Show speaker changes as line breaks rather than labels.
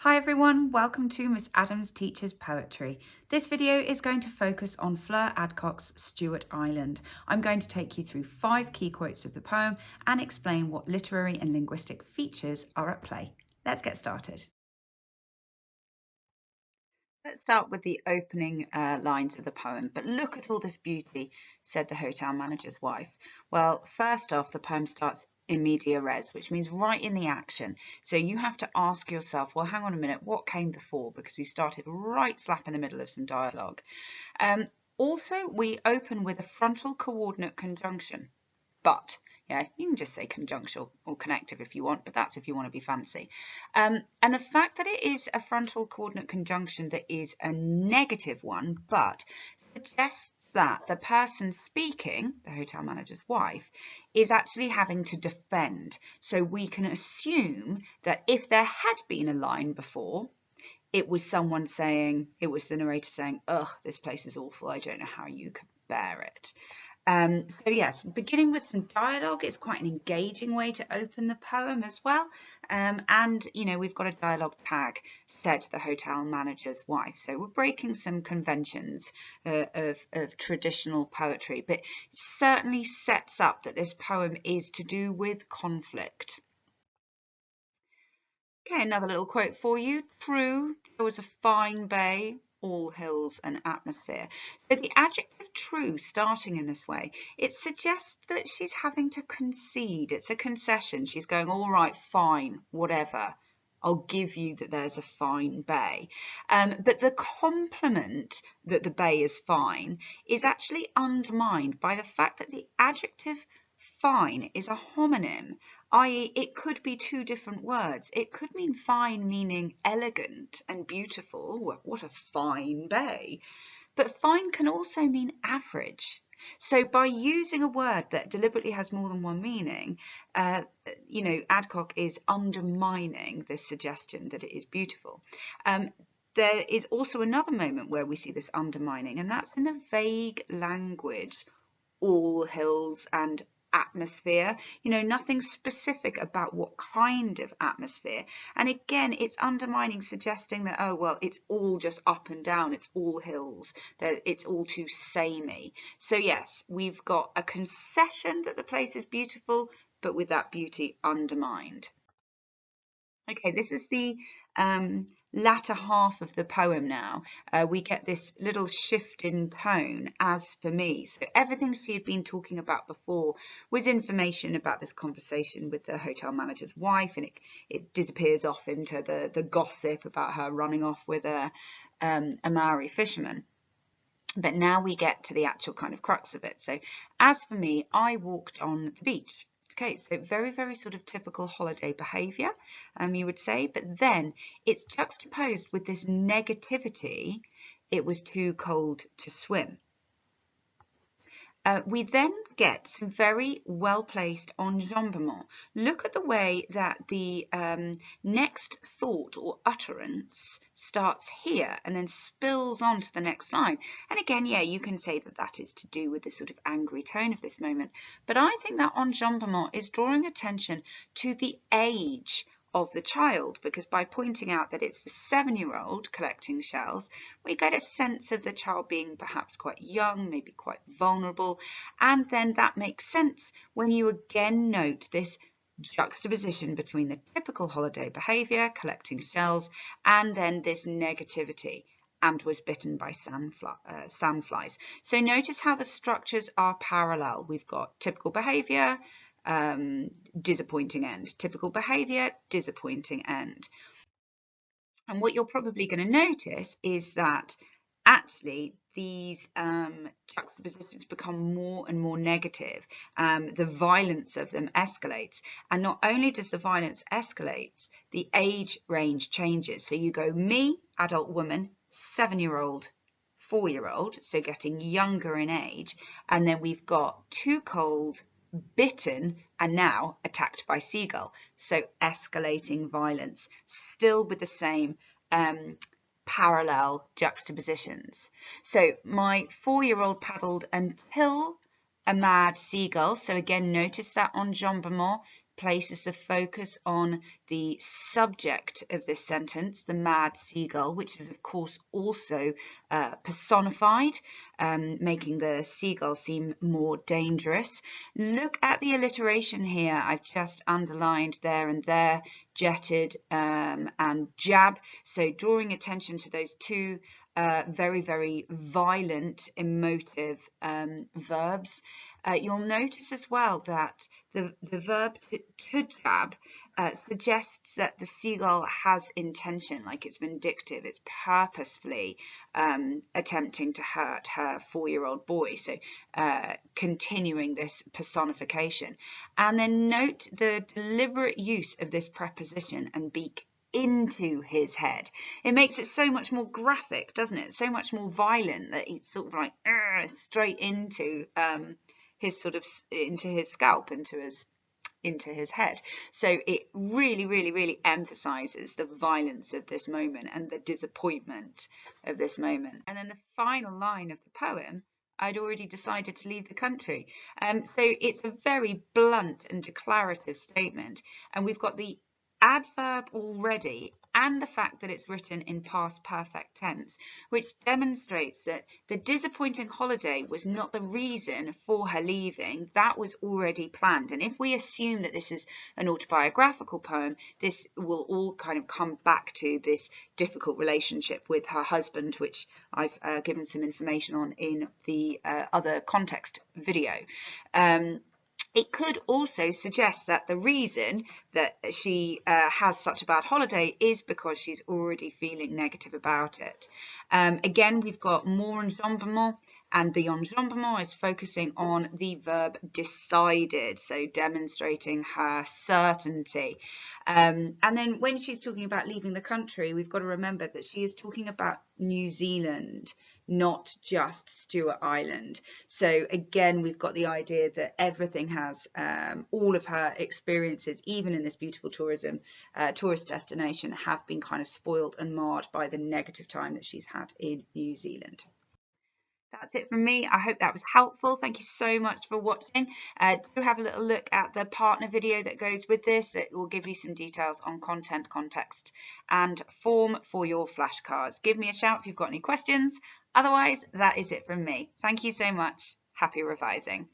Hi everyone, welcome to Miss Adams Teaches Poetry. This video is going to focus on Fleur Adcock's Stewart Island. I'm going to take you through 5 key quotes of the poem and explain what literary and linguistic features are at play. Let's get started. Let's start with the opening lines of the poem. "But look at all this beauty," said the hotel manager's wife. Well, first off, the poem starts in media res, which means right in the action. So you have to ask yourself, well, hang on a minute, what came before? Because we started right slap in the middle of some dialogue. Also, we open with a frontal coordinate conjunction. But, yeah, you can just say conjunctional or connective if you want, but that's if you want to be fancy. And the fact that it is a frontal coordinate conjunction that is a negative one, but suggests that the person speaking, the hotel manager's wife, is actually having to defend. So we can assume that if there had been a line before, it was someone saying, it was the narrator saying, "Ugh, this place is awful. I don't know how you could bear it." So yes, beginning with some dialogue is quite an engaging way to open the poem as well. And, you know, we've got a dialogue tag, said the hotel manager's wife. So we're breaking some conventions of traditional poetry, but it certainly sets up that this poem is to do with conflict. Okay, another little quote for you. "True, there was a fine bay, all hills and atmosphere." So the adjective true starting in this way, it suggests that she's having to concede. It's a concession. She's going, all right, fine, whatever. I'll give you that there's a fine bay. But the compliment that the bay is fine is actually undermined by the fact that the adjective fine is a homonym, i.e. it could be 2 different words. It could mean fine meaning elegant and beautiful. What a fine bay. But fine can also mean average. So by using a word that deliberately has more than one meaning, you know, Adcock is undermining this suggestion that it is beautiful. There is also another moment where we see this undermining, and that's in the vague language, all hills and atmosphere. You know, nothing specific about what kind of atmosphere. And again, it's undermining, suggesting that, oh, well, it's all just up and down, it's all hills, that it's all too samey. So yes, we've got a concession that the place is beautiful, but with that beauty undermined. Okay, this is the latter half of the poem now. We get this little shift in tone, "as for me." So everything she had been talking about before was information about this conversation with the hotel manager's wife, and it disappears off into the gossip about her running off with a Maori fisherman. But now we get to the actual kind of crux of it. So, "As for me, I walked on the beach." Okay, so very, very sort of typical holiday behaviour, you would say, but then it's juxtaposed with this negativity, "It was too cold to swim." We then get some very well-placed enjambment. Look at the way that the next thought or utterance starts here and then spills on to the next line. And again, yeah, you can say that that is to do with the sort of angry tone of this moment. But I think that enjambment is drawing attention to the age of the child, because by pointing out that it's the 7-year-old collecting shells, we get a sense of the child being perhaps quite young, maybe quite vulnerable, and then that makes sense when you again note this juxtaposition between the typical holiday behaviour, collecting shells, and then this negativity, "and was bitten by sandflies." So notice how the structures are parallel. We've got typical behaviour, disappointing end, typical behaviour, disappointing end. And what you're probably going to notice is that actually these juxtapositions become more and more negative. The violence of them escalates. And not only does the violence escalate, the age range changes. So you go me, adult woman, 7-year-old, 4-year-old, so getting younger in age. And then we've got too cold, bitten, and now attacked by seagull. So escalating violence, still with the same parallel juxtapositions. So my 4-year-old paddled until a mad seagull. So again, notice that enjambment, places the focus on the subject of this sentence, the mad seagull, which is of course also personified, making the seagull seem more dangerous. Look at the alliteration here. I've just underlined there and there, jetted and jab. So drawing attention to those two very, very violent, emotive verbs. You'll notice as well that the verb to jab suggests that the seagull has intention, like it's vindictive, it's purposefully attempting to hurt her 4-year-old boy. So continuing this personification. And then note the deliberate use of this preposition and beak into his head. It makes it so much more graphic, doesn't it? So much more violent that he's sort of like straight into into his scalp, into his head. So it really, really, really emphasizes the violence of this moment and the disappointment of this moment. And then the final line of the poem, I'd already decided to leave the country. So it's a very blunt and declarative statement, and we've got the adverb already and the fact that it's written in past perfect tense, which demonstrates that the disappointing holiday was not the reason for her leaving. That was already planned. And if we assume that this is an autobiographical poem, this will all kind of come back to this difficult relationship with her husband, which I've given some information on in the other context video. It could also suggest that the reason that she has such a bad holiday is because she's already feeling negative about it. Again, we've got more enjambement, and the enjambement is focusing on the verb decided, so demonstrating her certainty. And then when she's talking about leaving the country, we've got to remember that she is talking about New Zealand, not just Stewart Island. So again, we've got the idea that everything has, all of her experiences, even in this beautiful tourist destination, have been kind of spoiled and marred by the negative time that she's had in New Zealand. That's it from me. I hope that was helpful. Thank you so much for watching. Do have a little look at the partner video that goes with this, that will give you some details on content, context and form for your flashcards. Give me a shout if you've got any questions. Otherwise, that is it from me. Thank you so much. Happy revising.